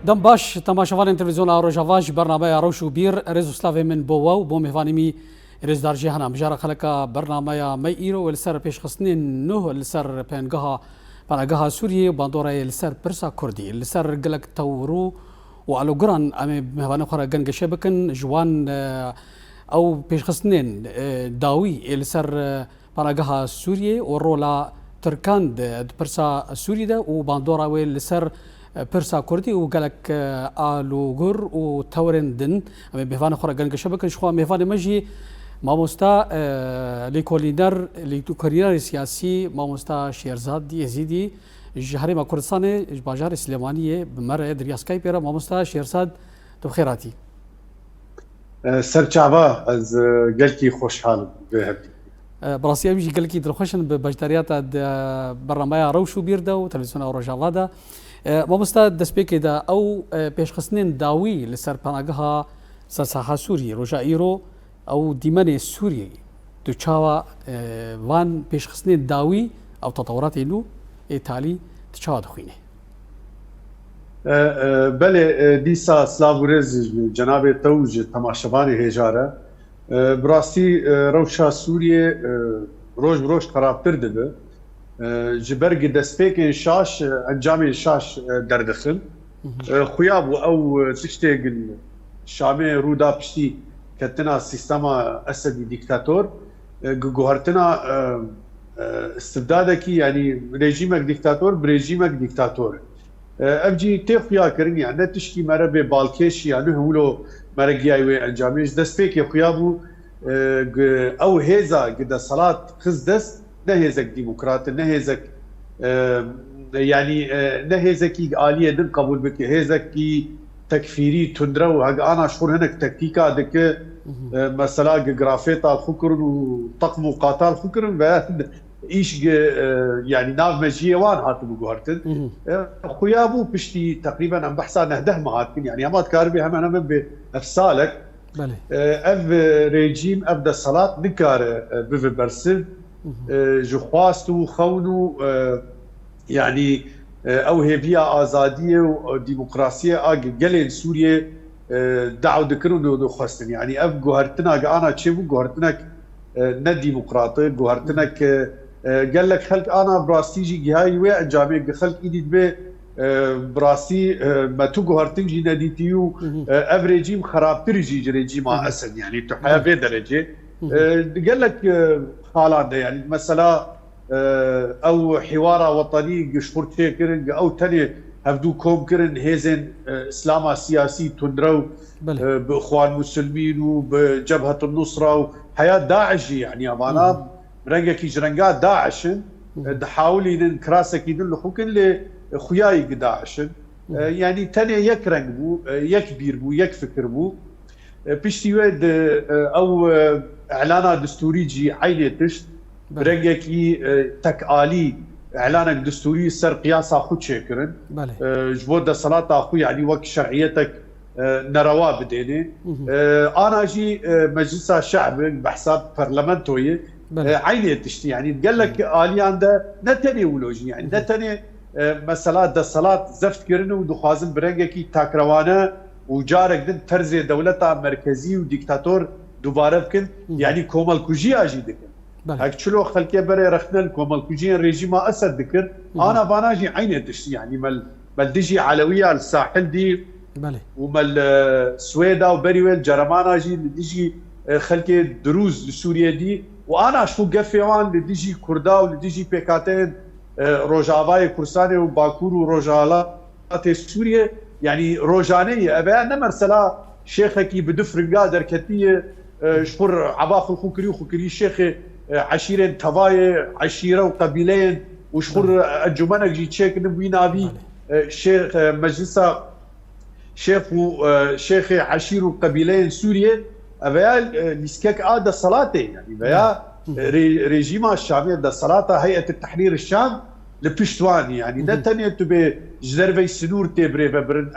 دم باش تماشاوان تلفزیون روجاواج برنامه روشو بیر رزو سلاوی من بوواو بو میفانیمی رز دارجی هنا مجارا خلقا برنامه می ایرو لسر پیش خستنین نوه لسر پنگاه سوریه و باندوره لسر پرسا کردی لسر گلک تورو و علو گران امی مهوانه خورا گنگشه بکن جوان او پیش خستنین داوی لسر پنگاه سوریه و رولا ترکان پرسا سوریه ده و باندوره لسر پرسا کردی و گلک آلوگر و تورندن اما مهوان خورا گنگشه بکن شخوا مهوان مجی ماموستا لیکولینر لیکولینر سیاسی ماموستا شیرزاد یزیدی جهری ما کردستان باجار سلیمانیه بمر دریاسکای پیرا ماموستا شیرزاد تو خیراتی سرچاوا از گلکی خوشحال به براسي امشي قال لك دلخوشن ببجداريات برنامج روشو بيردا وتلفزيون روجاوادا ماموستا دسبيكي دا او بيشخصنين داوي لسر بناغها سرساحة سوري روجا ايرو او ديماني سوري تشاوا وان بيشخصنين داوي او تطورات انو ايتالي تشاوا دخوينه بله دیسا سلاورز جناب توج تماشاوانی هجاره براستی روشا سوریه روش خرابتر دبه جبرگ دستپیک شاش انجام شاش دردخل خیاب او تشتغل شامه رودا پشتی کتنا سیستم اسدی دیکتاتور گوهرتنا استبداد کی یعنی رژیمک دیکتاتور برژیمک دیکتاتور افجی تخیا کرن یعنی تشکی مره به بالکش یعنی هولو مرگیای و انجامش دستپیک خیابو او هیزا قد صلاة خزدس نهيزك ديمقراط نهيزك يعني نهيزك آلية دن قبول بك هيزك تكفيري تندرو انا شعور هناك تكتيكا دك مثلا جرافيتا الخكرن وطقم وقاتال خكرن بعد ايش يعني ناف مجيه وان هاتو بقهرتن خيابو بشتي تقريبا عم بحثا نهده مهاتكن يعني همات كاربي هم انا بافصالك اف ريجيم ابدا صلاة نكار بفي برسل جو خواستو خونو يعني او هيبيا ازاديه وديمقراطيه قلين سوريا دعوا ذكروا دو خواستن يعني اف جوهرتنا انا تشيبو جوهرتنك نا ديمقراطي جوهرتنك قال لك خلق انا براستيجي جهاي ويا جامع خلق ايدي به براسي ما تو جوهرتنجي ناديتيو اف ريجيم خرابتر جي ريجيم اسد يعني تحيا في درجه قال لك حالات يعني مثلا او حوار وطني قشفر تشكرن او تاني هفدو كوم كرن هيزن اسلام سياسي تندرو باخوان مسلمين وبجبهه النصره وحياه داعش يعني امانه رنجك جرنجات داعش تحاولين كراسك يدل خوكن لخياي داعش يعني تاني يك رنج بو يك بير بو يك فكر بو بيشتي ود او اعلانات دستوري جي عيني تشت برنجكي تك آلي اعلانك دستوري سر قياسا خود شكرن جبود صلاة اخو يعني وقت شرعيتك نروا بديني انا جي مجلس الشعب بحساب برلمانتوي عيني تشتي يعني قال لك آلي عنده نتني ولوجي يعني نتني مثلا دا صلاة زفت كرنو ودخوازن برنجكي تاكروانه وجارك دن ترز دولتا مركزي وديكتاتور دوباره بكن يعني كومالكوجي اجي دكن هاك شلو خلكي بري رخنا كومالكوجي ريجيم اسد دكن انا باناجي عيني تشتي يعني مال ديجي علويه على الساحل دي ومال سويدا وبريويل جرمانا جي ديجي خلكي دروز لسوريا دي وانا شو قفيوان ديجي كردا وديجي بيكاتين روجافاي كرساني وباكور وروجالا سوريا يعني روجانيه ابا نمرسلا شيخكي بدفرنقا دركتيه شخور عباخ الخوكري وخوكري شيخ عشيرة تواي عشيرة وقبيلين وشخور الجمانك جي تشيك نبوينابي شيخ مجلسة شيخ عشيرة وقبيلين سوريا ابا لسكك دا صلاته يعني بيا ريجيما الشامية دا صلاة هيئة التحرير الشام لبشتواني يعني نتني تبي جزرفي سنور تبري ببرن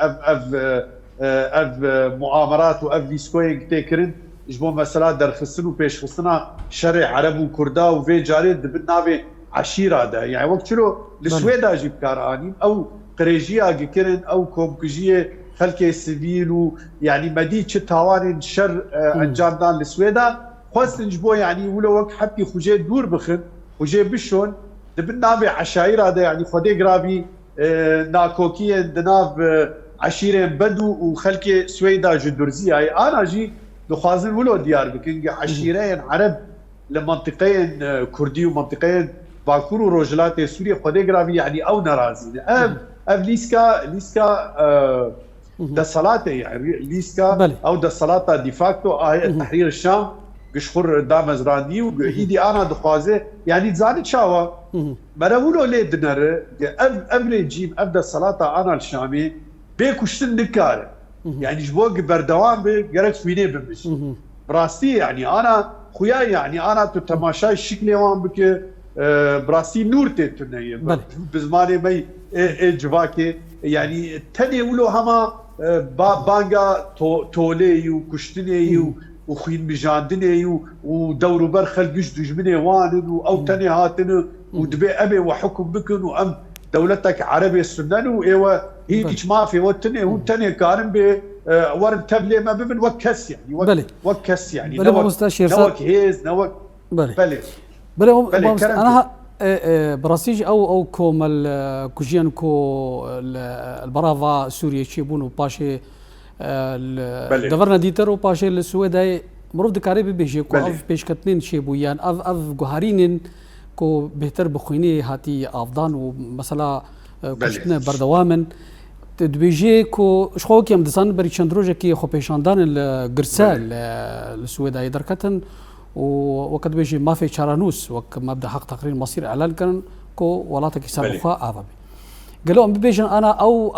اف مؤامرات واف فيسكوينج تيكرن جبو مثلا درخصن وبيش خصنا شرع عرب وكردا وفي جاري بالنافي عشيره ده يعني وقت شلو السويد اجيب كاراني او قريجيا جكرن او كومكجيه خلك سيفيل يعني مدي تشتاوان شر انجام دان لسويدا خاصن جبو يعني ولو وقت حبي خوجي دور بخن خوجي بشون دبنابي عشاير هذا يعني خدي قرابي ناكوكي دناف عشيرين بدو وخلك سويدا جدرزي هاي انا جي دخازن ولو ديار بكن عشيرين عرب لمنطقين كردي ومنطقين باكور وروجلات سوريا خدي قرابي يعني او نرازي اب ليسكا ده صلاته يعني ليسكا او ده صلاته ديفاكتو تحرير الشام قشخور دامز راندي وايدي انا دخوازه يعني زاد شاوا مرولو لي دنر قبل جيم ابدا صلاته انا الشامي بيكشتن نكار يعني جبوق بردوان بقرك فيني بمش براستي يعني انا خويا يعني انا تماشاي شكلي وان بك براستي نور تتنيه بزماني مي جواكي يعني تاني ولو هما بانجا تولي وكشتني وخين بجاندني ودورو برخل جش دجمني وانن او تاني هاتن ودبي ابي وحكم بكن وام دولتك عربي السنن وايوه هيك ما في وتني وتاني كارم ب ورن تبلي ما بمن وكس يعني وكس يعني نوك هيز نوك بلي انا براسيج او كوم كوجيان كو البرافا سوريا تشيبون باشي دفرنا ديتر باشي السويداي مروف دكاري بيجي كو اف بيشكتنين شيبويان اف جوهرينين كو بهتر بخويني هاتي افضان ومثلا كشتنا بردوامن تدبيجي كو شخوك يم دسان بريشاندروجا كي خو بيشاندان الجرسال السويداي دركتن وقد بيجي ما في شارانوس وك مبدا حق تقرير مصير اعلان كان كو ولاتك يسابقها افابي قالوا بيجن انا او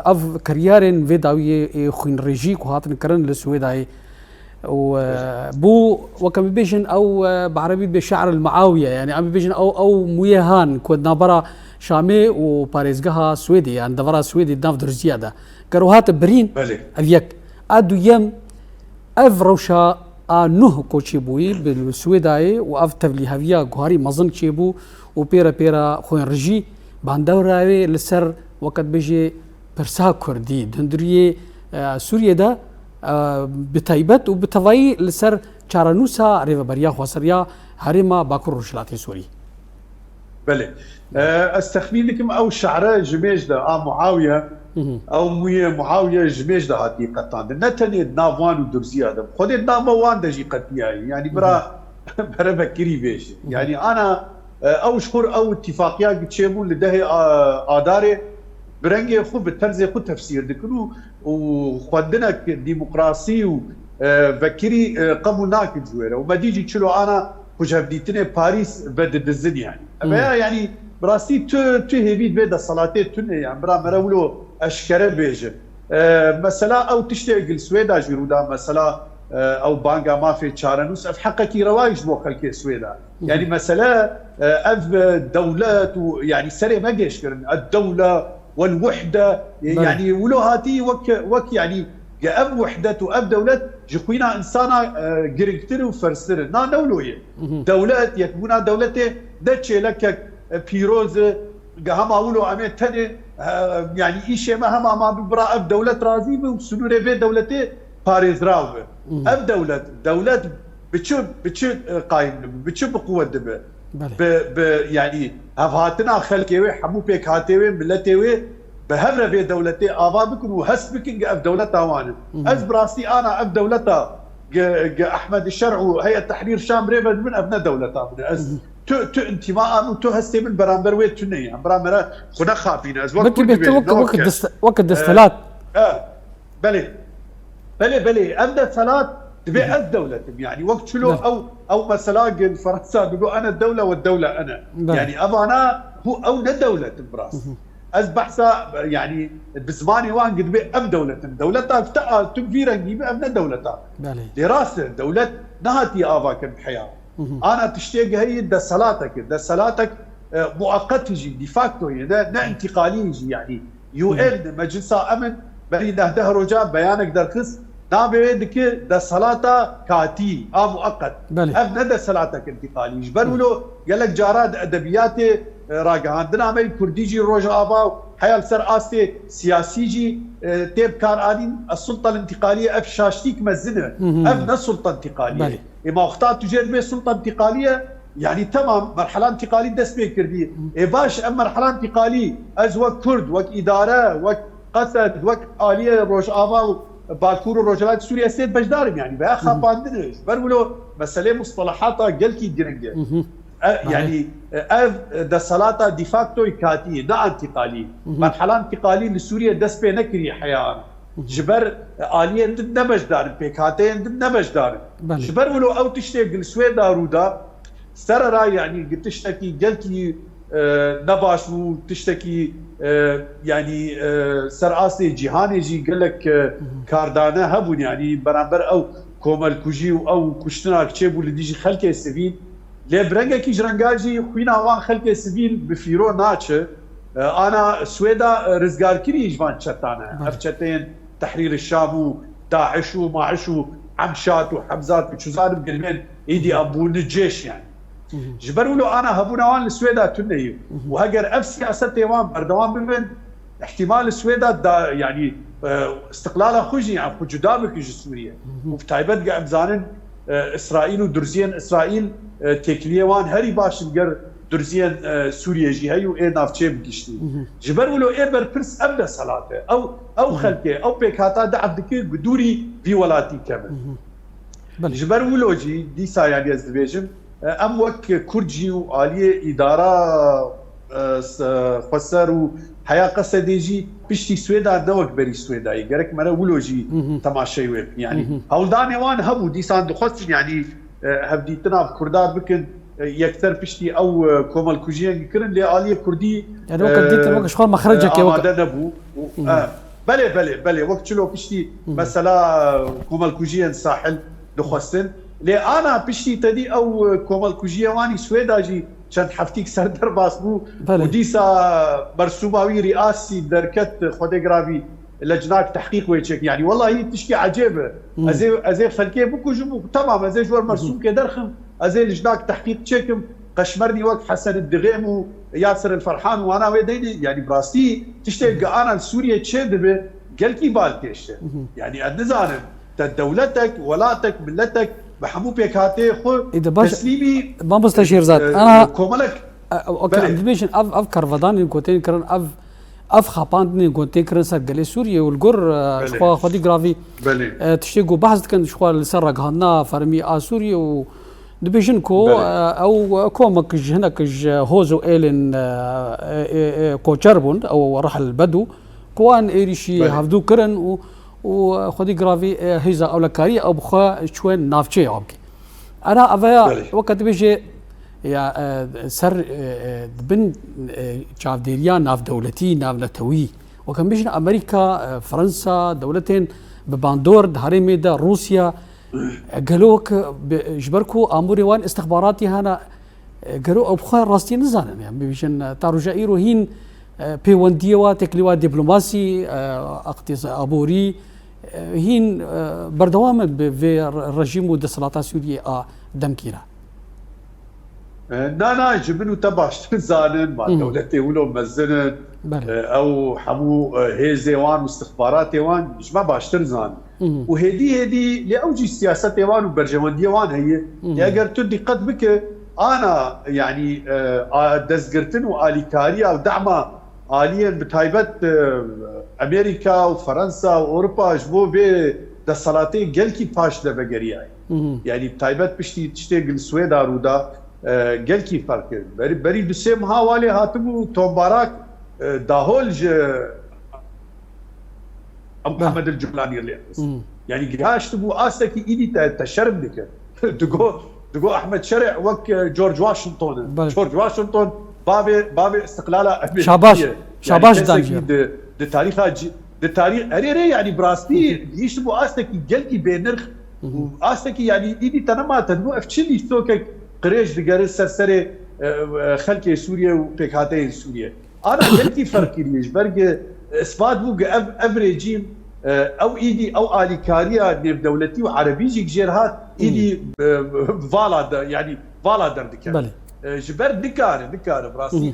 اف كاريرين فيداوي خوين ريجيك وهاتن كرن للسويداي وبو وكم بيجن او بعربي بشعر المعاويه يعني عم بيجن او مويهان كنا برا شامي وباريزغها سويدي يعني دفرا سويدي دافدر زياده قالوا هات برين افيك ادو يم افروشا انه كوتشيبوي بالسويداي واف تبلي هافيا غاري مزن تشيبو وبيرا خوين رجي باندوراوي لسر وقت بيجي برسا كردي دندريه سوريا دا بتايبت وبتفاي لسر چارانوسا ريفا بريا خوسريا هريما باكور روشلاتي سوري بله استخمين لكم او شعره جميج دا معاويه او معاويه جميج دا هاتي قطان نتني نافوان ودرزي هذا خذي نافوان دا جي قتنياي يعني برا بكري بيش يعني انا او شخور او اتفاقيات تشيبون لدهي اداري برنجي خو بالترزي خو تفسير دكنو وخدنا ديمقراطي وفكري قمناك جويره وما تيجي تشلو انا وجبديتني باريس بد الزن يعني يعني براسي تو هيفيد بيد الصلاتي تن يعني برا مرولو اشكره بيجه مثلا او تشتغل سويدا جيرودا مثلا او بانجا ما في تشارنوس اف حقكي روايج بو خلكي سويدا يعني مثلا اف دولات يعني سري ما جيش الدوله والوحده يعني ولو هاتي وك يعني اب وحده واب دولات جخوينا انسانا جريكتر وفرسر نا نولويه دولات يكبونا دولتي دتشي لك بيروز هم اولو عمي تاني يعني ايش ما هم ما ببرا اب دولت رازي وسنوري في دولتي باريس راو اب دولت بتشو قايم بتشو بقوه دبه يعني هاتنا خلكي حمو بيك هاتي ملتي بهمره في دولتي ابابكم وهسبكن اب دولتها وانا از براسي انا اب دولتها احمد الشرع وهيئه تحرير شام ريفد من ابناء دولتها من از تو انتماء تو هسي من برامبر ويت تني برامبر خنا خافين از وقت دستلات بلي ابدا صلاه تبيع الدولة يعني وقت شلو او مثلا فرنسا بيقولوا انا الدولة والدولة انا يعني انا هو او الدولة براس از بحثا يعني بزماني وان قد بي ام دولتها فتاة تنفيرا نجيبه ابنا دولتها دراسة دولة نهاتي افاك بحياة انا تشتاق هي دا صلاتك مؤقت يجي ديفاكتو هي ده انتقالي يجي يعني يو ان مجلس امن بلي نهده رجاء بيانك درخص نابي دك دا صلاة كاتي مؤقت ابنا دا صلاتك انتقالي جبروا له قال لك جارات ادبياتي راقه عندنا مي كرديجي روج ابا حيال سر آسي سياسي جي تيب كار آنين السلطة الانتقالية أف شاشتيك مزنة أف نسلطة انتقالية إما أخطاء تجربة السلطة انتقالية يعني تمام مرحلة انتقالية دست بكردي باش أما مرحلة انتقالية أز وك كرد وك إدارة وك قصد وك آلية روش آفا باكور وروجلات سوريا سيد بجدارم يعني بها خاباندنش برولو مسألة مصطلحاتها قلكي جرنجة يعني اف دا صلاة ديفاكتو كاتي نا انتقالي مرحلة انتقالي لسوريا دست بي نكري حيان جبر آلية ندن نبجدارم بيكاتين ندن نبجدارم جبر ولو او تشتغل السويدا رودا سررا يعني تشتكي قلكي نباش و تشتكي يعني سرعاسي جيهاني جي قال لك كاردانه هبون يعني برابر او كومل كوجي او كشتنا كتشيبو اللي ديجي خلق السبيل لي برنجا كي جرنجاجي خوينا وان خلق السبيل بفيرو ناتشه انا سويدا رزقار كري جوان شتانا افتشتين تحرير الشام داعش وماعش وعمشات وحمزات بتشوزان بقلبين ايدي ابو الجيش يعني جبروا له انا هبوناوان السويدا تنيو وهجر اف سياسه تيوان بردوان بمن احتمال السويدا يعني استقلالها خوجي يعني جدابك يجي سوريا وفي تايبت قاعد زانن اسرائيل ودرزين اسرائيل تكليوان هري باش نقر درزين سوريا جي هي واي نافشي بقشتي جبروا له اي بربرس ابدا صلاته او خلكه او بيكاتا دعبدك بدوري في ولاتي كمان جبروا له جي ديسا يعني ازبيجم ام وك كرجي وآلية إدارة خسر وحياة قصديجي بشتي سويدا نوك بري سويدا يقرك مرة ولوجي تماشي ويب يعني هولداني وان هبو دي ساند خسر يعني هبدي تناف كردات بكن يكثر بشتي او كومال كوجيان يكرن لآلية كردي يعني وقت ديت الوقت شخور مخرجك يا وقت نبو بلي وقت شلو بشتي مثلا كومال كوجيان ساحل دخستن لي انا بشتي تدي او كومال كوجيواني سويدا جي كانت حفتيك سردر باسبو وديسا مرسوماوي رئاسي دركت خودي غرافي لجناك تحقيق ويتشيك يعني والله هي تشكي عجيبه ازي فلكي بوكو جمو تمام ازي جوار مرسوم كدرخم ازي لجناك تحقيق تشيكم قشمرني وقت حسن الدغيم وياسر الفرحان وانا ويديني يعني براسي تشتاق انا لسوريا تشدبه قلكي بالكيش يعني النزانم دولتك ولاتك ملتك بحمو بيكاتي خو تسليمي ما بستشير ذات انا كوملك اوكي ديفيجن اف كرفدان كوتين كرن اف خاباندني كوتين كرن سرقلي سوريا والقر شخوا خدي غرافي تشتيقو بحث كان شخوا السرق هنا فرمي سوريا و ديفيجن كو او كومك هناك هوزو ايلن كوتشربون او راح البدو كوان ايريشي هفدو كرن وخدي غرافي هيزا او لكاري او بخا شوين نافشي اوكي انا افيا وقت بيجي يا سر بن شاف ديريان ناف دولتي ناف نتوي وكان بيجنا امريكا فرنسا دولتين بباندور دهاري دا روسيا قالوك جبركو اموري وان استخباراتي هنا قالوا ابخا راستي نزانن يعني بيجن تارو جائرو هين بيونديوا تكليوا دبلوماسي اقتصاد ابوري هين بردوام في الرجيم ودسلاطة سوريا دمكيرا نا جبنو تباش زانن مع دولتي ولو مزنن او حمو هيزيوان واستخباراتيوان مش ما باشتر زان وهدي لاوجي سياستيوان وبرجمانديوان هي يا قرتو دقت بك انا يعني دزقرتن واليكاريا ودعمه آليا بتايبت امريكا وفرنسا واوروبا جبو بي دسالاتي قلكي باش دبقرياي يعني بتايبت بشتي تشتغل السويدا رودا قلكي فرق بري بسيم هاوالي هاتمو تومباراك داهولج محمد الجولاني اللي يعني قاش تبو اسكي ايدي تشرب لك تقول احمد شرع وك جورج واشنطن بابي استقلال شاباش دانجي دي تاريخ اريري يعني براستي يشبو استكي قلقي بينرخ واستكي يعني ايدي تنما تنو افتشلي سوكك قريش دقارس سرسري خلقي سوريا وبيكاتي سوريا انا قلقي فرقي ليش برق اثبات بوق افريجيم او ايدي او اليكاريا نيب دولتي وعربي جيك جيرهات ايدي فالا يعني فالا دردك جبر دكار براسي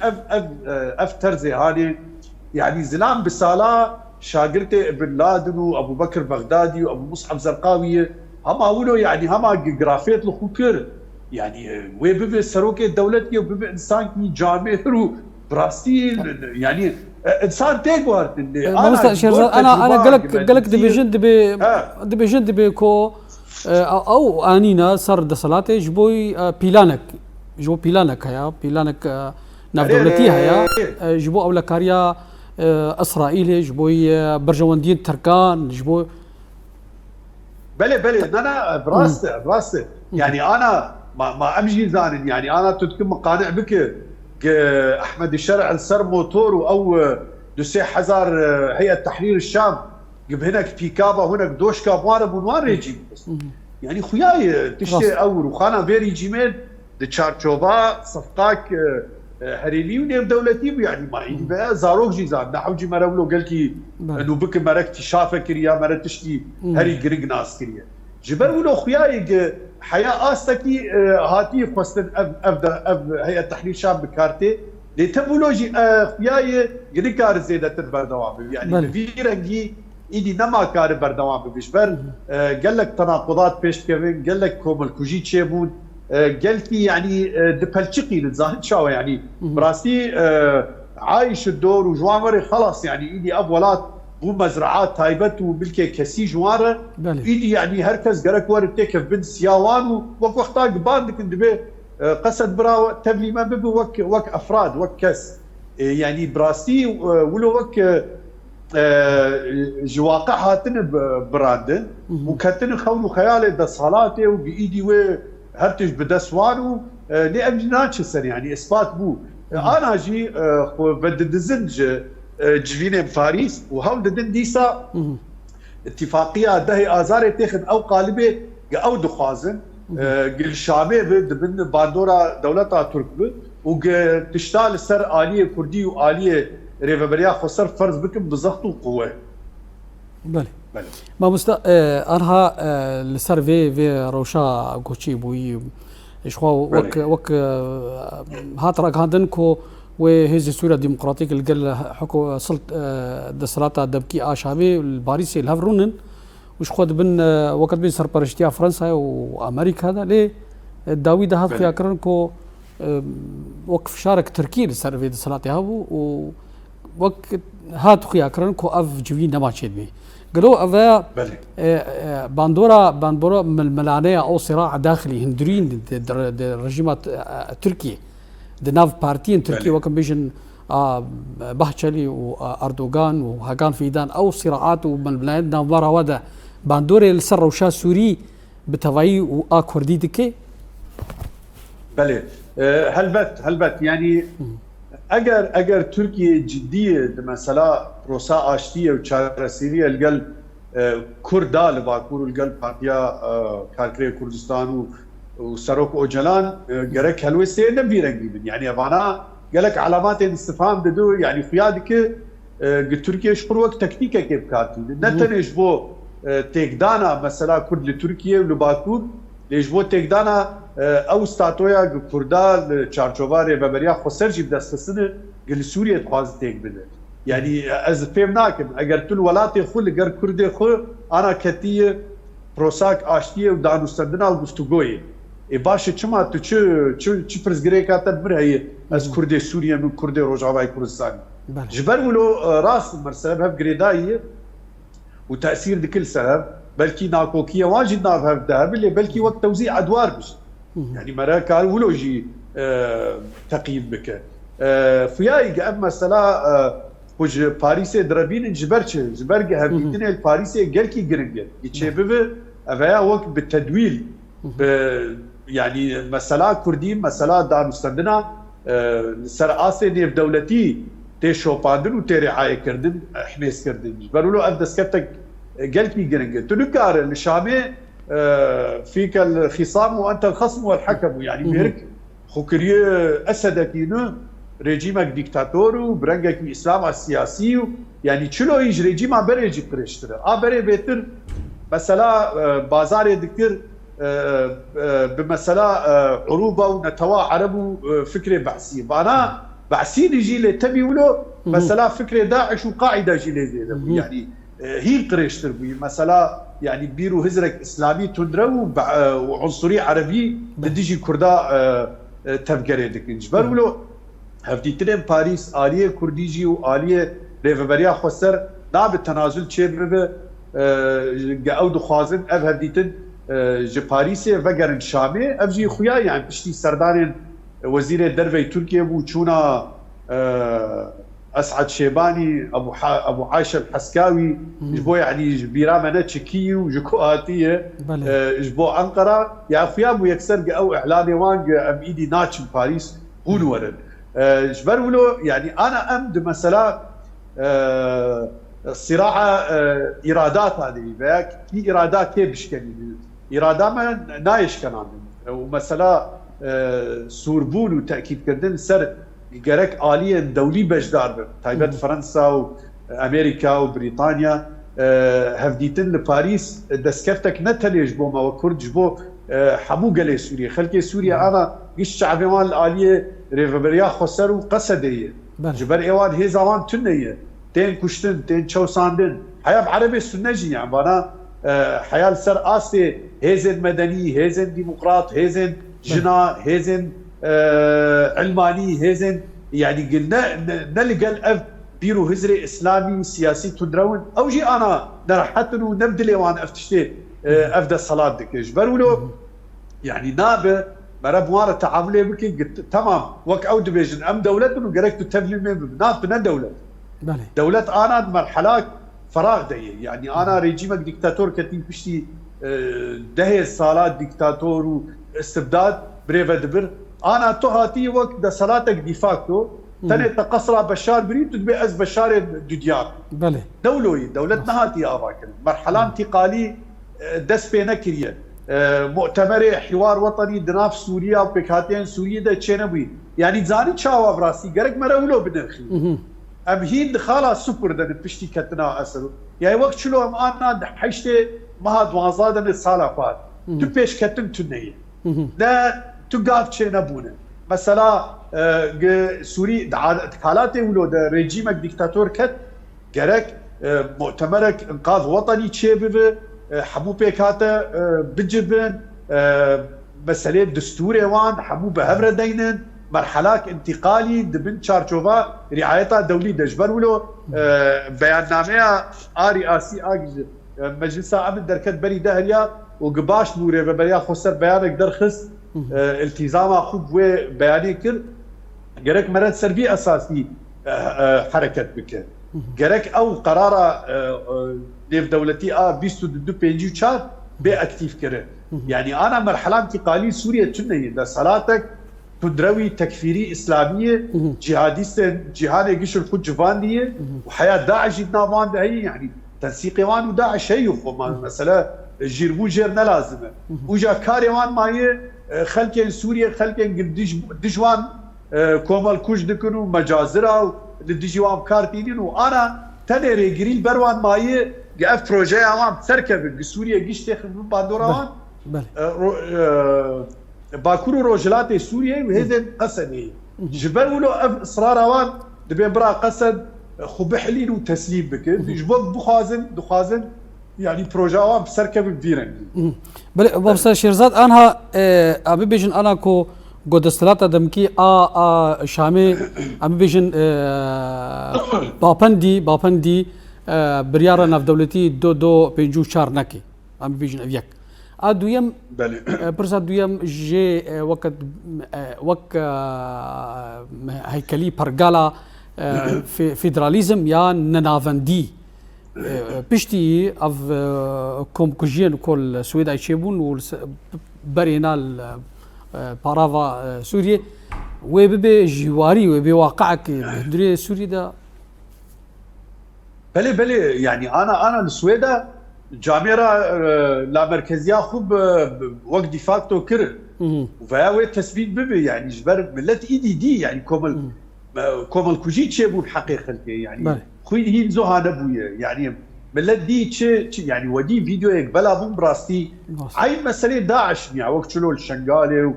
اف ترزي هاني يعني زلام بسالا شاگرد ابن لادن وابو بكر بغدادي وابو مصعب زرقاوي هما ولو يعني هما جغرافيات الخوكر يعني وبيبي سروكي دولتي وبيبي انسان كي جامع براستي يعني انسان تيغوار انا قالك دبي جند بكو او انينا سر دسلاتي جبوي بيلانك هيا بيلانك ناف دولتي هيا جبو اولا كاريا اسرائيل جبوي برجواندين تركان جبوي بلي انا براسته يعني انا ما امشي زانن يعني انا تتكون مقانع بك احمد الشرع السر موتور او دوسي حزار هيئه تحرير الشام جيب هناك بيكابا هناك دوشكا وان ريجيم يعني خوياي تشتي اور وخانا بيري جيمين دتشارتشوفا صفقاك هريلي ونيم دولتي يعني ما عندي بقى زاروك جيزان نحوجي مرولو قالكي انه بك مركتي شافه كريا مرتشتي هري جريج ناس كريا جبر ولو خوياي حياه استكي هاتي فستن اب هيئه تحرير الشام بكارتي لتبولوجي خوياي جريكار زياده بردوام يعني في رنجي ايدي نما كار بردوام بيشبر قال لك تناقضات بيش كيفن قال لك كومل كوجي تشيبون قالتي يعني دبلشقي للظاهر شاوه يعني براسي عايش الدور وجوامري خلاص يعني ايدي ابولات ومزرعات تايبت وبلكي كسي جواره ايدي يعني هركز قالك ورد تكف بنت سياوان وقتها قباندك اندبي قصد برا تبلي ما ببي وك افراد وك كس يعني براسي ولو وك جواقع هاتن براندن وكتن خونو خيالي دا صالاتي وبايدي هرتج بدسوانو لأمجناتش السنة يعني إثبات بو أنا جي بدد زنج جفيني بفاريس وهاو ددن ديسا اتفاقية دهي آزاري تاخد أو قالبي أو دخازن قل شامي بدبن باندورا دولتا تركبه وتشتال السر آلية كردي وآلية ريفابريا خسر فرز بكم بزخط وقوة بله ما مستا أنها لسر في روشا غوتشي بوي إشوا وك هات راك هادنكو وهذه السوريا الديمقراطية اللي قال حكو سلط دسلاتا دبكي آشامي الباريسي الهفرونن وش خود بن وقت بين سربرشتيا فرنسا وأمريكا هذا ليه داوود هذا خيا كرنكو وقف شارك تركيا لسر في دسلاتي هابو وقت هات خيا كرنكو أف جوين ما تشيد بيه قالوا أفا باندورا من الملانية أو صراع داخلي هندرين الرجيمات تركيا دناف بارتين تركيا وكم بيجن بحشلي وأردوغان وهاكان فيدان أو صراعات ومن الملانية نافارا ودا باندورا السر وشا سوري بتوعي وآكوردي دكي بله هلبت يعني اگر تركيا جديه مثلا روسا اشتيه وشارسيريه القل كردا لباكور القل بارتيا كاركري كردستان وسروك اوجلان قالك هلوسي نبي رنجيبن يعني افانا قالك علامات الاستفهام ددو يعني قيادك تركيا شقر وقت تكتيكه كيف كاتي نتنج بو تيكدانا مثلا كرد لتركيا ولباكور ليش بو تيكدانا او ستاتويا كردا چارچوباري ببريا خسرجي بدستسنه قال سوريا تخواز تيك بده يعني از فهمناكم اگر تل ولاتي خو لگر كردي خو انا كتيه بروساك اشتيه ودانوستندنا وغفتوغوي اي باشه چما تو چ پرزگريكا تدبر هي از كردي سوريا من كردي روجاواي كردستان جبر ولو راس مرسب هب غريداي وتاثير دكل سبب بلكي ناكوكيه واجد نافهم ده بلكي وقت توزيع ادوار بش يعني مرة كان ولوجي تقييم بك فياي اما سلا وج باريس دربين جبرج هبيتين الباريس قالكي جرينجل يتشبب افيا وقت بالتدويل يعني مساله كردي مساله دار مستندنا سر اسي نيف دولتي تي شوباندن وتي رعايه كردن حميس كردن جبروا له ابدس كتك قالكي جرينجل تنكار الشامي فيك الخصام وانت الخصم والحكم يعني بيرك خوكريه اسدكينو ريجيمك ديكتاتور وبرنجك الاسلام السياسي يعني شلو يجي ريجيم بريجي بريشتر بري بيتر مثلا بازار دكتور بمثلا عروبه ونتوا عرب فكره بعثيه انا بعثين يجي لتبي ولو مثلا فكره داعش وقاعده جيليزي يعني هي قريشتر بي مثلا يعني بيرو هزرك اسلامي تندرو وعنصري عربي بديجي كردا تفكريدك انجبر ولو هفديتين باريس آلية كرديجي وآلية ريفبريا خسر ناب التنازل تشير او دخوازن اف هفديتن جي باريسي وقرن شامي اف جي خويا يعني بشتي سردان وزير الدربي تركيا بو تشونا اسعد شيباني ابو عايشه الحسكاوي جبو يعني بيرامنا تشكي وجكواتيه جبو انقره يا خويا بو يكسر او اعلاني وان ام ايدي ناتش باريس هون ورد جبر ولو يعني انا امد مثلا الصراحه ايرادات هذه باك في ايرادات كيف بشكل اراده ما نايش كان ومثلا سوربون وتاكيد كردن سر جرك آلية دولي بجدار تايبت فرنسا وامريكا وبريطانيا هفديتن لباريس دسكفتك نتليج بو ما وكرد بو حمو قلي سوريا خلكي سوريا انا قش شعبي مال الآلية ريفبريا خسر وقصدية جبر ايوان هي زمان تنية تين كشتن تين شوساندن حياة عربي سنجي يعني بانا حياة سر آسي هيزن مدني هيزن ديمقراط هيزن جنا هيزن علماني هيزن يعني قلنا نلقى الأب بيرو هزري إسلامي سياسي تدرون أو جي أنا نرحتن ونبدلي وأنا أفتشتي أفدى الصلاة دك جبر ولو يعني نابه مرة بوارة تعاملي بكي قلت تمام وك أو دبيجن أم دولتنا وقريت تفلي من ناب دولة دولة أنا مرحلة فراغ دي يعني أنا ريجيمك ديكتاتور كتير بشتي دهي الصالات ديكتاتور واستبداد بريفا دبر أنا تهاتي وقت دا صلاتك ديفاكتو تاني تقصر بشار بريد تدبي أز بشار دوديار دولوي دولتنا هاتي أباكن مرحلة انتقالي دس بينا كريه مؤتمر حوار وطني دناف سوريا وبكاتين سوريا دا تشينبوي يعني زاني تشاوا براسي قرق مرولو بنرخي ام هين دخالا سوبر دا بشتي كتنا أسر يعني وقت شلو ام آنا حيشتي مها دوازادن السالة فات تو بيش كتن تنية لا تقاف تشينبونا مثلا سوري دخالاتي ولو دا ريجيمك ديكتاتور كت قرق مؤتمرك انقاذ وطني تشيبه حمو بيكاتا بجبن مسألة دستوري وان حمو بهبرة دينن مرحلات انتقالي دبن شارشوفا رعايتها دولي دجبر ولو بيان نامية رئاسي مجلس أمن دركت بري دهريا وقباش نوري ببريا خسر بيانك درخص التزام خوب بياني كر جرك مرات سربي أساسي حركة بك جرك أو قرار ديف دولتي بيستو دو بينجي وشار بي اكتيف كره يعني انا مرحله انتقاليه سوريا تنهي ده صلاتك تدروي تكفيري اسلاميه جهاديست جهاد قشر الخد جفانديه وحياه داعش جدنا وان هي يعني تنسيق وان وداعش هي مثلا جيربو جيرنا لازمه وجا كاريوان ماي خلكن سوريا خلكن دجوان كومال كوش دكنو مجازره لدجوان كارتينين وانا تنري جريل بروان ماي قف بروجي عوام تركب سوريا قيش تاخذ من باندوران باكورو روجلاتي سوريا وهذا قسدي جبل ولو اصرار عوام دبي برا قسد خبحلين وتسليم بك جبل دخازن يعني بروجي عوام تركب بفيرن بل بابسا شيرزاد انها ابي بيجن انا كو قدستلاتا دمكي شامي ابي بيجن باپندي بريارة ناف دولتي دو بينجو شار نكي ام بيجن افيك ادويم برسا دويم جي وقت هيكلي برغالا فيدراليزم يا ننافندي بشتي اف كوم كوجين كل سويد ايشيبون برينا بارافا سوريا وبي جواري وبي واقعك دري سوريا دا بلي يعني انا السويدا جاميرا لا مركزيه خوب وقت ديفاكتو كر وفاوي تثبيت ببي يعني جبر ملت ايدي دي يعني كومل كوجي تشيبو الحقيقه يعني خوي هي زوها نبويه يعني ملت دي يعني ودي فيديو يقبلها بوم براستي عين مساله داعش يعني وقت شلو الشنغالي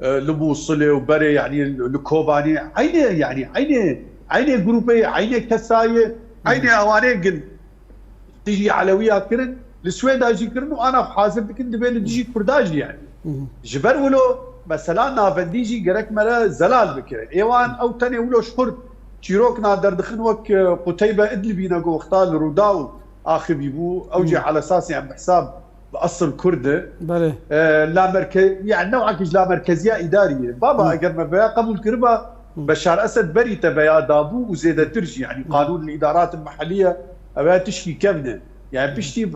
لموصله وبري يعني الكوباني عيني عيني جروبيه عيني كسايه عيني اواني قل تيجي علويه كرن السويد اجي كرن وانا بحاضر كنت بين تجي كرداجي يعني جبر ولو مثلا نافنديجي جرك مرا زلال بكرن ايوان او تاني ولو شهر تشيروك نادر دخن وك قتيبه ادلبي نقو اختار روداو اخي بيبو اوجي على اساس يعني بحساب باصل كرده بله لا مركز يعني نوعا لا مركزيه اداريه بابا اگر ما بيا قبول كربا بشار اسد بري تبيا دابو وزيد ترجي يعني قانون الادارات المحليه ابيا تشكي كمنه يعني بشتي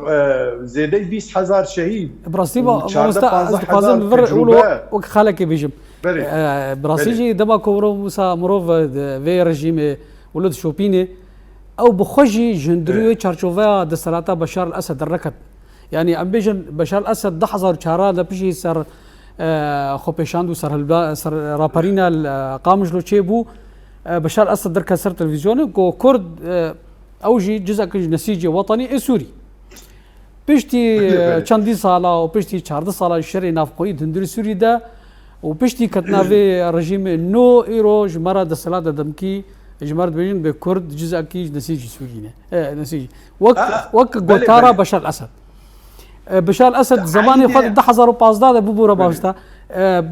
زيدي 20000 شهيد براسيبا مستقازم بر ولو خالك بيجم براسيجي دبا كورو موسى مروف في رجيم ولد شوبيني او بخوجي جندريو تشارشوفا دسلاتا بشار الاسد الركض يعني ام بيجن بشار الاسد دحظر چارا دبشي سر خوبيشاندو سر رابارينا قامجلو تشيبو بشار الاسد درك سر تلفزيون كو كرد اوجي جزء نسيجي وطني سوري بيشتي چندي سالا و بيشتي 14 سالا شري نافقوي دندري سوري دا و بيشتي كتنافي رجيم نو ايرو جمرة دسلاتا دمكي جمرة بيجن بكرد جزء كي نسيجي سورينا نسيجي وك غوتارا بشار الاسد بشار الاسد زماني خد دحزر وبازداد بوبورا باستا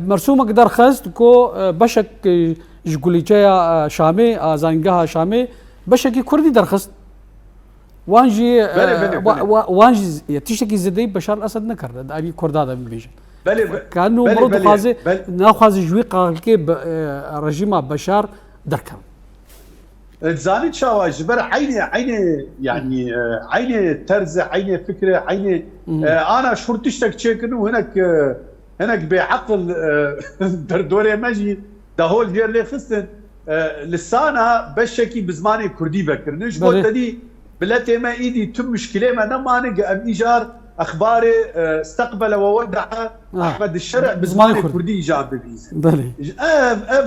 مرسومك درخست كو بشك جغوليجيا شامي زانغها شامي بشكي كردي درخست وانجي وانجي تشكي زدي بشار الاسد نكر ابي كردادا بيجن كانه مرض خازي ناخذ جوي قالكي رجيم بشار دركم زاني شاوا جبر عيني يعني عيني ترزه عيني فكره عيني انا شرطشتك تشيكنو هناك بعقل دردوري ماجي دهول دير لي خصن لسانا بشكي بزماني كردي بكر نش قلت دي بلاتي ما ايدي تم مشكله ما نمانق ام ايجار اخباري استقبل وودع احمد الشرع بزماني كردي جاب بيز بلي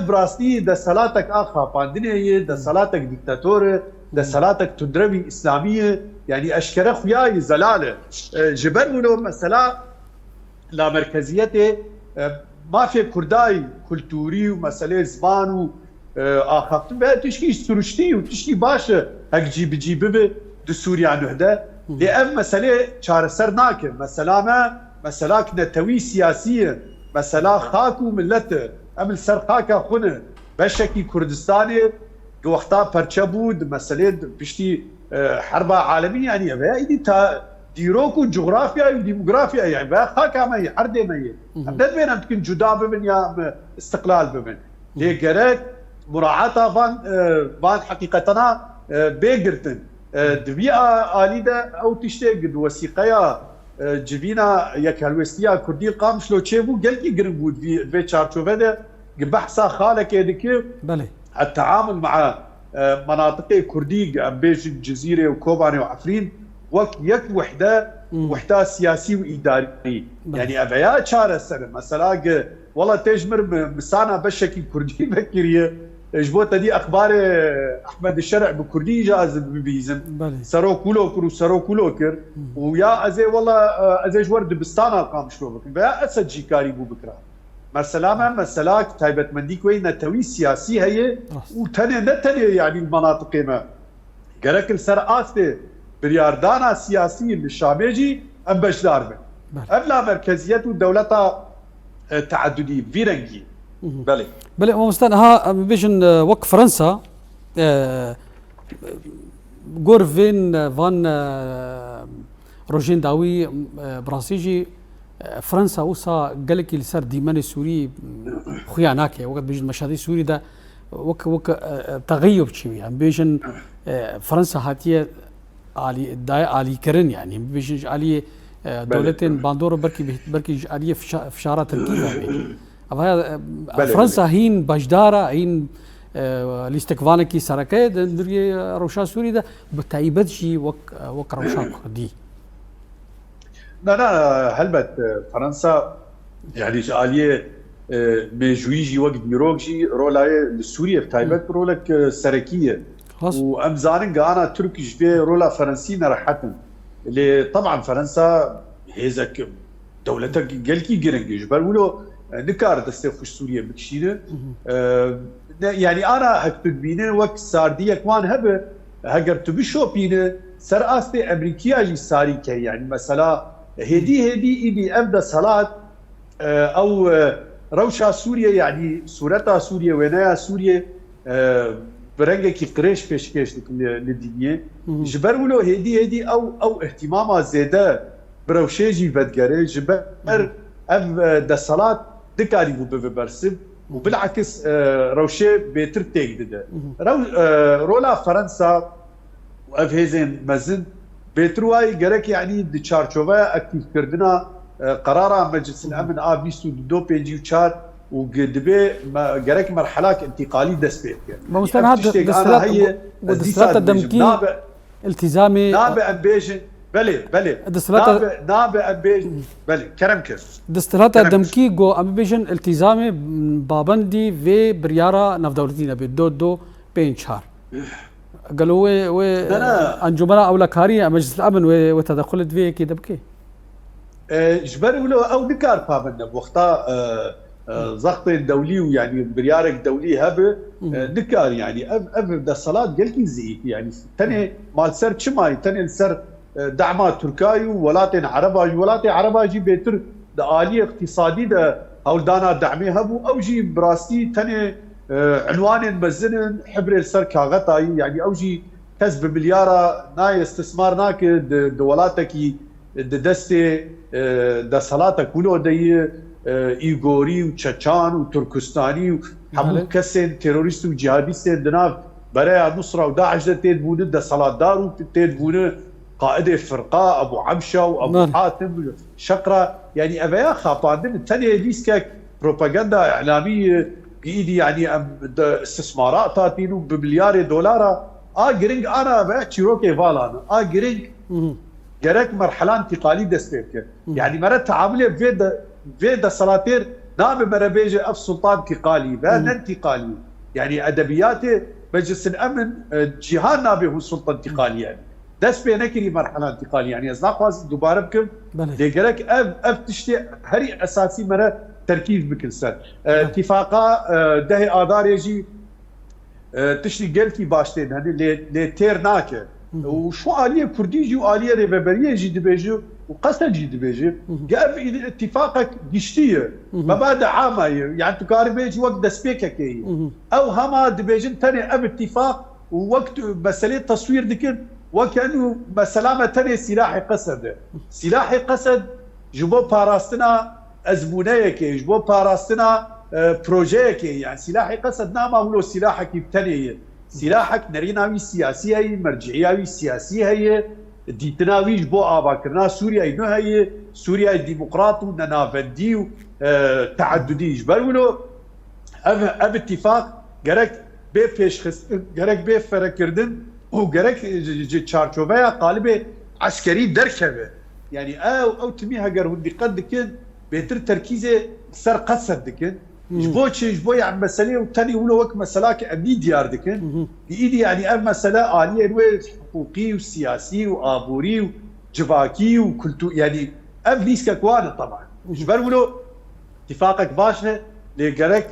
براستي ده صلاتك اخا باندنيه ده صلاتك ديكتاتور ده صلاتك تدربي اسلاميه يعني اشكره خوياي زلاله جبر له مثلا لا مركزيته ما في كرداي كلتوري ومساله زبان اخا تشكي سرشتي وتشكي باشا هك جيب دو سوريا نهده لأن مسألة شارسر ناكر مسألة نتوي سياسية مسألة خاكو ملته أمل سر خاكا خونه بشكي كردستاني وقتا پرچبود مسألة بشتي حرب عالمية يعني بأيدي تا ديروكو جغرافيا وديموغرافيا يعني بأ خاكا ماي حردي ماي أبدأ بين أن تكون جدا بمن يا استقلال بمن ليه قرأت مراعاة فان حقيقتنا بيجرتن دبيئة آليدة أو تشتغل وثيقة جبينا يك هالوستيا كردي قام شلو تشيبو قلقي قربود في تشارشوفه ده بحثا خالك يدك التعامل مع مناطق كردي بيج الجزيرة وكوباني وعفرين يك وحدة سياسي وإداري يعني أبيات شهر السنة مثلا والله تجمر مسانا بشكي كردي بكريه جبوت دي اخبار احمد الشرع بكردي جاز بيزم سرو كولوكر ويا ازي والله ازي جورد بستانا قام شلوبك بيا اسد جي كاري بو بكره مسلاك تايبت منديك وين توي سياسي هي نتني يعني المناطق ما قالك السر استه برياردانا سياسي للشامجي ام بشدار ابلا مركزيته دولتها تعددي فيرنجي بلي مستان ها بيجن وك فرنسا غورفين فان روجين داوي براسيجي فرنسا وصا قالك السر ديمان سوري خياناك وقت بيجن مشاهد سوري ده وك تغيب شوي يعني بيجن فرنسا هاتيه علي كرن يعني بيجن علي دولتين باندور بركي علي فشاره تركيا فرنسا هين بجدارة هين لاستقبالك سركة دري روشا سوري ده بتعيبتشي وك روشا كردي. لا هلبت فرنسا يعني آلية بجويجي وقت ميروجي رولا سوريا بتعيبت رولك سركية وأمزانين أنا تركي جبه رولا فرنسية راحتن اللي طبعا فرنسا هيزك دولتك قالكي جرنجي جبر ولو نكار دستي خوش سوريا بكشينه يعني انا هكتب بينه وقت سارديه كمان هبه هجر تبشو بينه سر استي امريكيه جي ساري كي يعني مثلا هدي ايدي ابدا صلاه او روشا سوريا يعني صورتها سوريا وينها سوريا برنگه قريش پیشکش للدنيا جبر ولو هدي او اهتمامها زياده بروشيجي بدگره جبر اف ده صلاه دكاري ببرسب وبالعكس روشي بيتر تيك رولا فرنسا واف هيزن مزن بيترواي جرك يعني دي تشارشوفا اكتيف كردنا قرار مجلس الامن ابيستو دو بيجي وشار وقدبي جرك مرحله انتقالي دسبيت ما مستند هذا الدستورات الدمكي التزامي نابع امبيجن بلي نابع امبيجن بلي كرم كيف دستورات الدمكي جو امبيجن التزامي بابندي في بريارة نفدولتينا بدو بين شهر قالوا و انجمنا اولكاري مجلس الامن وتدخلت في كده بكي جبروا له او نكار بابنا بوقتا ضغط الدولي ويعني بريارك دولي هبه نكار يعني اب الصلاه قال زي يعني تاني مال سر شماي تاني سر دعمات تركاي ولاتين عربا جي بيتر ده آلية اقتصادي ده او دانا دعمي هبو او جي براستي تاني عنوان مزنن حبر السر كاغتاي يعني او جي كسب مليارة ناي استثمار ناك دولاتكي دستي ده صلاتك ولو دي ايغوري وتشاتشان وتركستاني وحبو كسين تيروريست وجهاديست دناف برايا نصرة وداعش تيدبونه ده صلاة دار وتيدبونه قائد فرقة ابو عمشة وابو حاتم شقرة يعني ابيا خاطاندن الثانية ديسكك بروباغندا اعلامية بايدي يعني استثمارات تاتينو بمليار دولار جرينج انا ابيا تشيروكي فالانا جرينج جرك مرحلة انتقالية دستيرك يعني مرات تعامله فيدا صلاتير نام مربيجة اف سلطان انتقالي بان انتقالي يعني ادبياته مجلس الامن جهان نابه هو سلطه انتقاليه يعني دس بينكري مرحله انتقاليه يعني ازناقواز دوباره بكم لقلك اف تشتي هري اساسي مره تركيز بكل سنه اتفاقا ده اذار يجي تشتي قلتي باشتين هني لتيرناكه وشو آلية كرديجي وآلية ريبابرية جي دبيجي وقسم جي دبيجي قاب اتفاقك قشتية مبادئ عامة يعني تكاري بيجي وقت دسبيكا كي او هما دبيجين تاني اب اتفاق ووقت مسألة تصوير دكن وكانوا مسلامة تاني سلاحي قسد سلاحي قسد جبو باراستنا ازمونية كي جبو باراستنا بروجيه كي يعني سلاحي قسد ناما هو سلاحك يبتني سلاحك نريناوي سياسي هي مرجعياوي سياسي هي ديتناويش بو آباكرنا سوريا إنه هي سوريا ديمقراط وننافندي تعددي جبر ولو اب اتفاق جرك بي پیشخست جرك بي فركردن وجرك تشارچوبيا قالب عسكري دركبه يعني او تميها جر هندي قد كن بيتر تركيزه سر قصد دكن جبو يعني مسألة وتاني ولو وك مسألة أمني ديار دكن بإيدي يعني مسألة آلية حقوقي وسياسي وآبوري وجباكي وكلتو يعني ليس كوان طبعا جبر ولو اتفاقك باشنا لجرك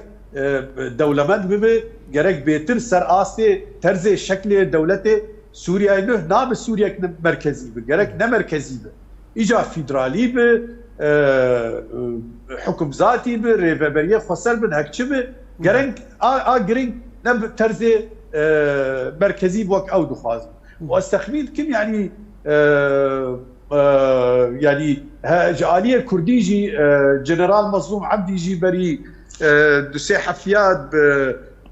دولمند ببه جرك بيتر سر آستي ترزي شكل دولته سوريا إنه نام سوريا مركزي به جرك نمركزي به إجا فيدرالي به حكم ذاتي به ريفابريه خسر بن هكچه به جرنگ جرنگ نب ترزي مركزي بوك او دخواز واستخمين كم يعني يعني جاليه كرديجي جنرال مظلوم عبدي جي بري دوسي حفياد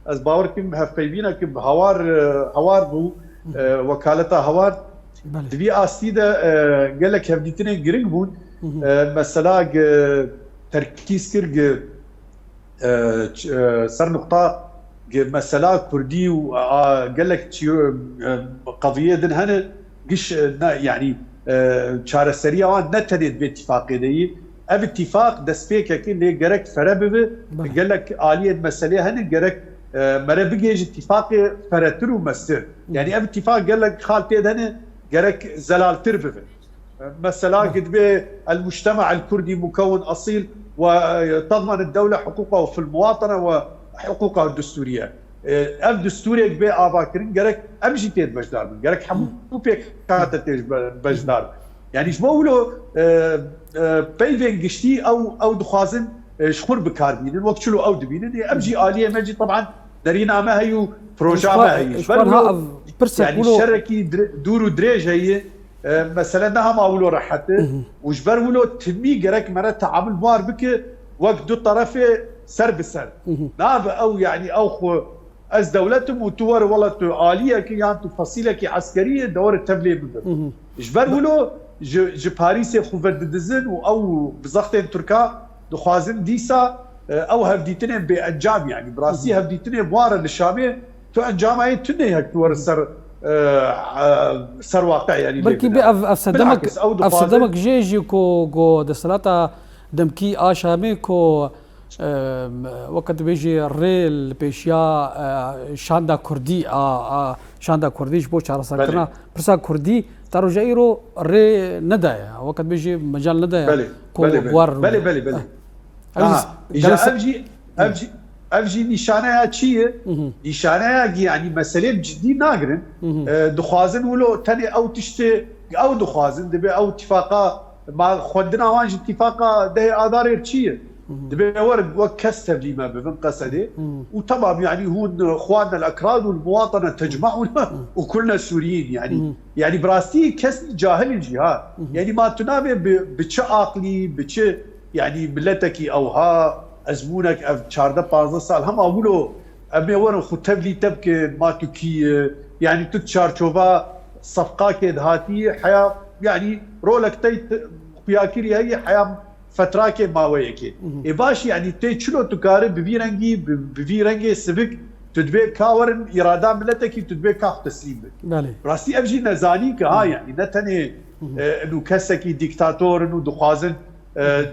از باور كم هفيبينا كم هوار بو وكالته هوار دبي استيده قال لك هفديتني جرينج بون مثلا تركيز كرج سر نقطة مثلا كردي وقال لك قضية دن هنا قش يعني شار السريع وان نتدت باتفاقية دي اب اتفاق دسبيكا كي اللي جرك فربه قال لك آلية مسألة هنا جرك مربجيج اتفاق فرتر ومستر يعني اب اتفاق قال لك خالتي هنا جرك زلال تربه مثلا قد به المجتمع الكردي مكون اصيل وتضمن الدولة حقوقه في المواطنة وحقوقه الدستورية. اف دستوريك بي اباكرين جرك امشي تيد بجدار من جرك حمو بيك كانت بجدار يعني شبولو بيفين قشتي او دخازن شخور بكاربين وقت شلو او دبين امشي اليه مجي طبعا درينا ما هي بروجا ما هي يعني الشركي دورو دريج هي مثلا نها ما ولو راحته وجبر ولو تمي جرك مره تعامل مار بك وقت دو طرفه سر بسر ناب او يعني او از دولتهم وتور والله آلية كي يعني فصيلة كي عسكرية دور التبليغ بدر جبر ولو ج باريس خوفر دزن او بزختين تركا دخوازن ديسا او هفديتنين بانجام يعني براسي هفديتنين بوارا للشامية تو انجام هاي تني هك تور سر واقع يعني بركي افسدمك جيجي كو دسلاتا دمكي اشامي كو وقت بيجي الريل بيشيا شاندا كردي شاندا كرديش بو چارا ساكنا برسا كردي تارو جايرو الري ندايا وقت بيجي مجال ندايا كو بوار بلي افجي نشانه چیه نشانه يعني مساله جدي ناقرن دخوازن ولو تاني او تشتي او دخوازن دبي او اتفاقا ما خدنا وانج اتفاقا ده ادار چیه دبي ورق وكسر لي ما بفن قصدي وطبعا يعني هو اخواننا الاكراد والمواطنه تجمعنا وكلنا سوريين يعني براستي كسر جاهل الجهاد يعني ما تنابي بتش عقلي بتش يعني ملتك او ها ازمونك اف 14 سال هم اقولوا ابي ورا خطب لي تبكي ما تكي يعني تتشارشوفا صفقه كدهاتي حياه يعني رولك تيت بياكيري هي حياه فتراك ما ويكي باش يعني تي شلو تكارب بفيرنجي سبك تدبي كاورن اراده ملتك تدبي كاف تسليم راسي ابجي نزاني ها يعني نتني انه كسكي ديكتاتور انه دخوازن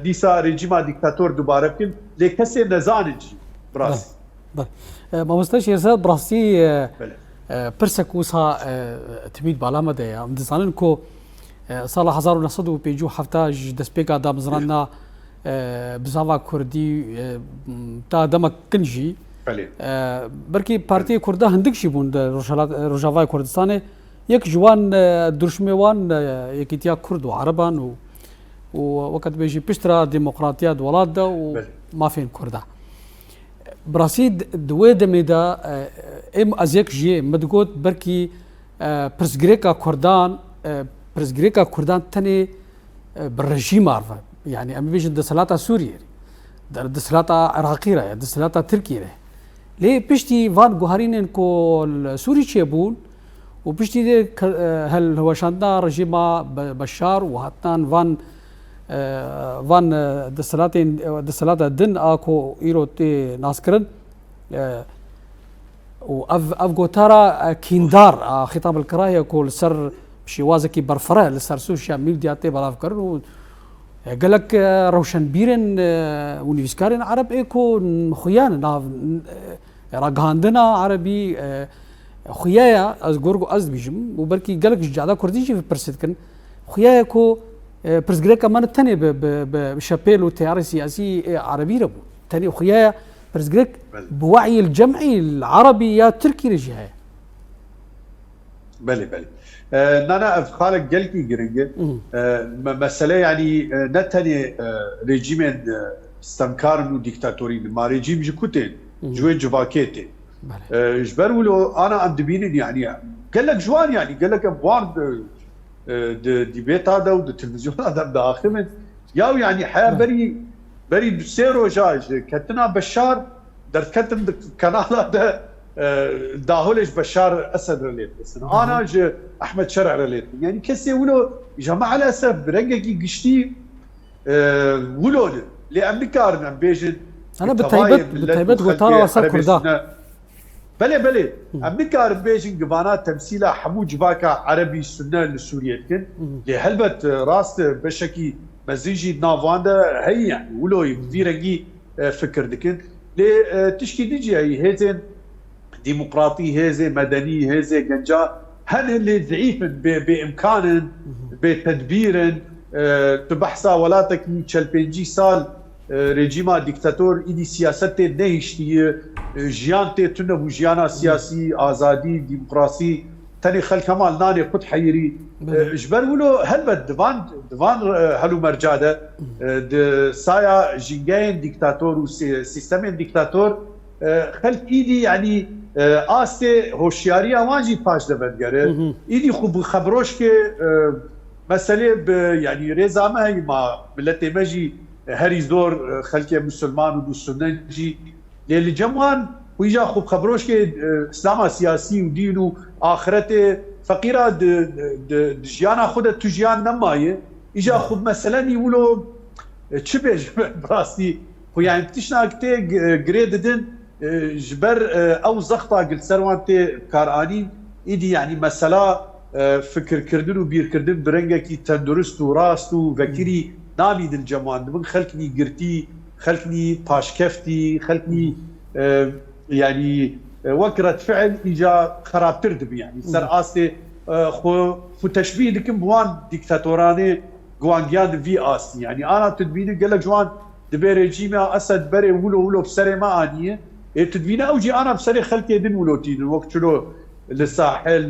ديسا ريجيما ديكتاتور دوباره كن لكسي نزانج براسي ما مستش يرسل براسي برسكوسا تميد بالا يا مدزانن كو صالح 1950 حفتاج دسبيكا دام زرانا بزاوا كردي تا دمك كنجي بركي بارتي كردا هندك شي بون روجافاي كردستان يك جوان درشميوان يكيتيا كرد وعربان ووقت بيجي بيشترا ديمقراطية دولادة وما فين كردا براسيد دويدة ميدا ام ازيك جي مدقوت بركي برسجريكا كردان برسجريكا كردان تاني بالرجيم عارفة يعني أما بيجي دسلاتا سوريا دسلاتا عراقية دسلاتا تركيا ليه بيشتي فان جوهرين كو السوري شيبون وبيشتي دي هل هو شاندا رجيم بشار وهاتان فان دسلاتا دن اكو ايرو تي ناسكرن واف جوتارا كيندار خطاب الكراهيه كل سر بشي وازكي برفره لسر سوشيال ميديا تي بلاف كرن قالك روشن بيرن ونيفسكارن عرب ايكو خيان راغاندنا عربي خيايا از غورغو از بيجم وبركي قالك جعدا كرديجي في برسيتكن خيايا كو برزغريكا كمان تاني بشابيل وتيار سياسي عربي ربو تاني خيايا برزغريك بوعي الجمعي العربي يا تركي رجعها بلي نانا افخالك قلقي قرنجة مسألة يعني نتاني ريجيمين استنكارن وديكتاتورين ما ريجيم جكوتين جوين جواكيتين جبر ولو انا ام دبينين يعني قال لك جوان يعني قال لك بوارد دي بيت هذا والتلفزيون هذا داخل ياو يعني حياه بري سيرو جاج كتنا بشار در كتم كنال هذا داهولش بشار اسد رليت انا احمد شرع رليت يعني كسي ولو جماعه الاسف برنجي قشتي ولو لامريكا بيجن انا بتايبت قطاره وسط كردا بلي امريكا بيجن قبانات تمثيلها حمو جباكا عربي سنه لسوريا لهلبت راست بشكي مزيجي نافاندا هي يعني ولو يفيرنجي فكر دكن لتشكي ديجي هي هزن ديمقراطي هزه مدني هزه جنجا هن اللي ضعيف بامكان بتدبير تبحثا ولاتك تشلبنجي سال رژیما دیکتاتور ایدی سیاست نهیشتی جیان تونه بو جیانا سیاسی آزادی دموکراسی تاني خلق كمال ناني قد حيري جبر ولو هلبت دفان هلو مرجاده سايا جيجين ديكتاتور وسيستمين ديكتاتور خلق ايدي يعني آسته هوشياري اوانجي باش دبنگره ايدي خوب خبروش که مسألة يعني ريزا ما هي ما ملتي مجي هري زور خلق مسلمان ودو سننجي للي جمعان ويجا خوب خبروش که اسلام سياسي ودين وآخرته فقيرة دجيانا خودت تجيان نمايه اجا خوب مثلا يقولوا تشبه براستي هو يعني بتشناكتي جريد دن جبر او زخطه قلت سروانتي كاراني ايدي يعني مثلا فكر كردن وبير كردن برنجكي تندرست وراست وفكري نامي دل جمان من خلقني قرتي خلقني باشكفتي خلقني يعني وكرة فعل اجا خراب تردب يعني سر آستي خو تشبيه دكم بوان ديكتاتوراني جوانجيان في آستي يعني انا تدبيني قال لك جوان دبي ريجيمي اسد بري ولو بسري ما انيه تدبيني اوجي انا بسري خلقي دين ولوتين الوقت شلو للساحل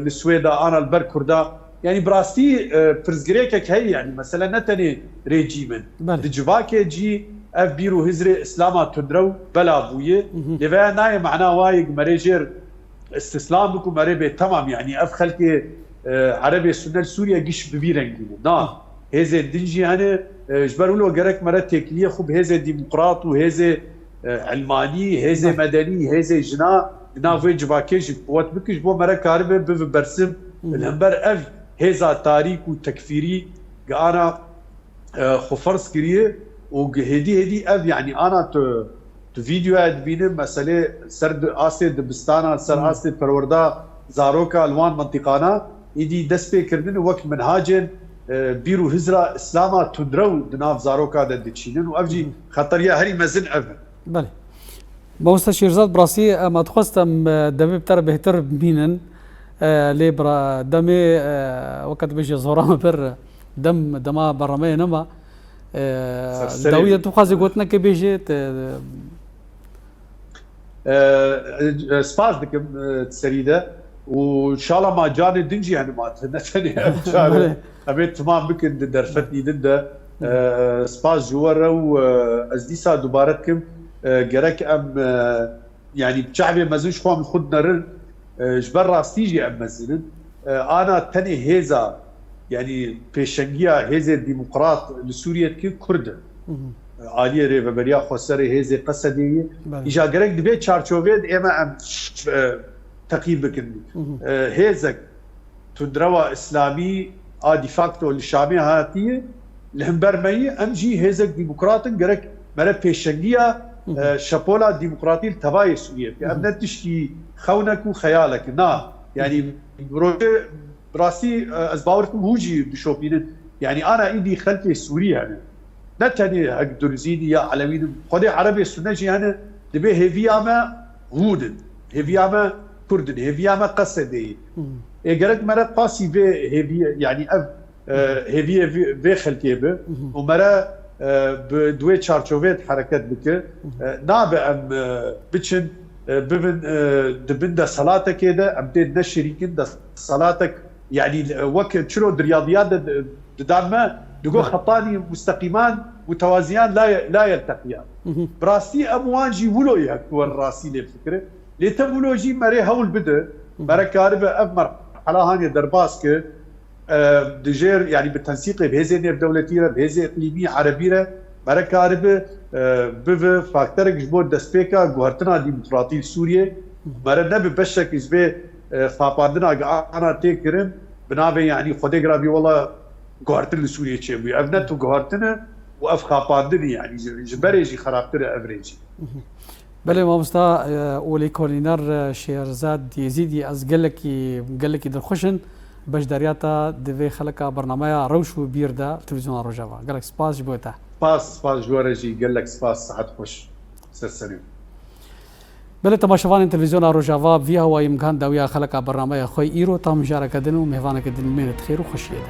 للسويدا انا البر كردا يعني براستي فرزغريكك هي يعني مثلا نتني ريجيمن دجواكي جي اف بيرو هزري اسلاما تندرو بلا بويه لفا ناي معناه وايق مريجر استسلامكم مريبه تمام يعني اف خلقي عربي السنه سوريا قش ببيرنجي نا هذا دنجي انا جبروا له جرك مرات تكليه خب هذا ديمقراط وهذا علماني هذا مدني هذا جنا نافي جباكيج قوت بكش بو مرا كاربه ببرسم الهمبر اف هذا تاريخ وتكفيري انا خفرس كريه وهدي اف يعني انا فيديو اد بينم مساله سرد اسي دبستانا سر اسي پروردا زاروكا الوان منطقانا يدي دسبي كردن وقت منهاجن بيرو هزرا اسلاما تندرو دناف زاروكا ددچينن وافجي خطريه هري مزن اف بله موسى شيرزاد براسي ما تخستم دمي بتر بهتر بينن ليبرا دمي وقت بيجي زورام بر دما برمي نما داويه تخازي قوتنا كي بيجيت سباز دكم تسريده وان شاء الله ما جاني دنجي يعني ما نتني ابيت تمام بكن درفتني دنده سباز جوره وازديسا دوبارتكم جرك ام يعني بشعبي مازوش خوام خد نرن جبر راستيجي ام مزنن انا تاني هيزا يعني بيشنجيا هيزا ديمقراط لسوريا كي كرد عاليه ريفبريا خسري هيزا قصدي اجا جرك دبي تشارچوفيد اما ام تقييم بكن هيزا تدروا اسلامي دي فاكتو الشامي هاتيه الهمبرمي امجي هيزا ديمقراط جرك مرا بيشنجيا شابولا ديمقراطي التباي سوريا ابنت تشكي خونك وخيالك نا يعني براسي ازباوركم هوجي بشوفين يعني انا ايدي خلفي سوريا انا نتني حق درزيدي يا علويين خدي عربي السنجي انا دبي هيفياما هودن هيفياما كردن هيفياما قصدي اجرك مرات قاسي في هيفي يعني هيفي في خلتيبه ومرا بدوي تشارچوفيت حركات بك نابع ام بتشن ببن دبندا صلاتك كده ابديت نشريكن ده صلاتك يعني وقت شنو الرياضيات دار ما دقو خطاني مستقيمان متوازيان لا يلتقيان براسي اموانجي ولو يهكو الراسي للفكره لتمولوجي مري هول بدا مركاربه امر على هاني درباسك دجير يعني بالتنسيق بهذه دولتيه بهذه اقليميه عربيه مركاربه بف فاكتورك جبور دسبيكا غورتنا ديمقراطيه سوريا مرنا ببشك اسبه فاباندنا انا تكرم بنابه يعني خدي غرابي والله غورتن سوريا تشبي ابنت غورتنا واف خاباندني يعني جبريجي خرابتر افريجي بله ما مستا ولي كولينر شيرزاد يزيدي از قالك درخشن باش دارياتا دفي خلقا برنامج روشو بيردا تلفزيون روجافا قالك سباس جبوتا سباس جوارجي قال لك سباس صحت خوش سلسلين بله تماشاوان تلفزيون روجافا في هوا يمكان داويا خلقا برنامج خوي ايرو تام مشاركه دنو مهوانك دن من خير وخشيه